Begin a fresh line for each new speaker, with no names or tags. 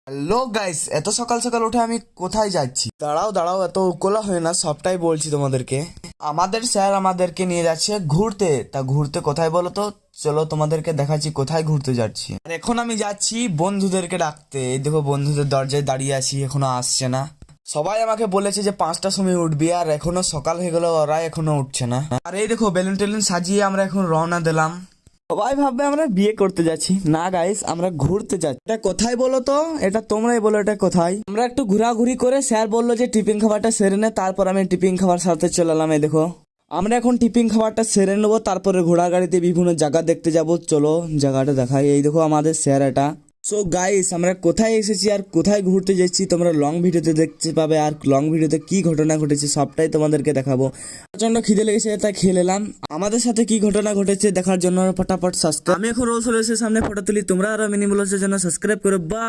Hello guys, এত সকাল সকাল উঠে আমি কোথায় যাচ্ছি? দাঁড়াও দাঁড়াও, এত উকলা হয় না, সবটাই বলছি তোমাদেরকে। আমাদের স্যার আমাদেরকে নিয়ে যাচ্ছে ঘুরতে। তা ঘুরতে কোথায় বলো তো? চলো তোমাদেরকে দেখাচ্ছি কোথায় ঘুরতে যাচ্ছি। আর এখন আমি যাচ্ছি বন্ধুদেরকে ডাকতে। এই দেখো, বন্ধুদের দরজায় দাঁড়িয়ে আছি, এখনো আসছে না। সবাই আমাকে বলেছে যে 5টার সময় উঠবি, আর এখনো সকাল হয়ে গেল, ওরা এখনো উঠছে না। আর এই দেখো, বেলুন টেলুন সাজিয়ে আমরা এখন রওনা দিলাম। সবাই ভাববে আমরা বিয়ে করতে যাচ্ছি, না গাইস, আমরা ঘুরতে যাচ্ছি। এটা কোথায় বলো তো? এটা তোমরাই বলো, এটা কোথায়? আমরা একটু ঘোরাঘুরি করে স্যার বললো যে টিফিন খাবারটা সেরে নে, তারপর আমি টিফিন খাবার সাথে চলে এলাম। এই দেখো, আমরা এখন টিফিন খাবারটা সেরে নেবো, তারপরে ঘোড়া গাড়িতে বিভিন্ন জায়গা দেখতে যাব। চলো জায়গাটা দেখাই। এই দেখো আমাদের স্যার এটা। সো গাইস, আমরা কোথায় এসেছি আর কোথায় ঘুরতে যাচ্ছি তোমরা লং ভিডিওতে দেখতে পাবে। আর লং ভিডিওতে কি ঘটনা ঘটেছে সবটাই তোমাদেরকে দেখাবো। প্রচন্ড খিদে লেগেছে, তাই খেয়ে নিলাম। আমাদের সাথে কি ঘটনা ঘটেছে দেখার জন্য ফটাফট সাবস্ক্রাইব। আমি এখন রোজ চলে এসে সামনে ফটো তুলি, তোমরা আরো মিনি ব্লগসের জন্য সাবস্ক্রাইব করো। বা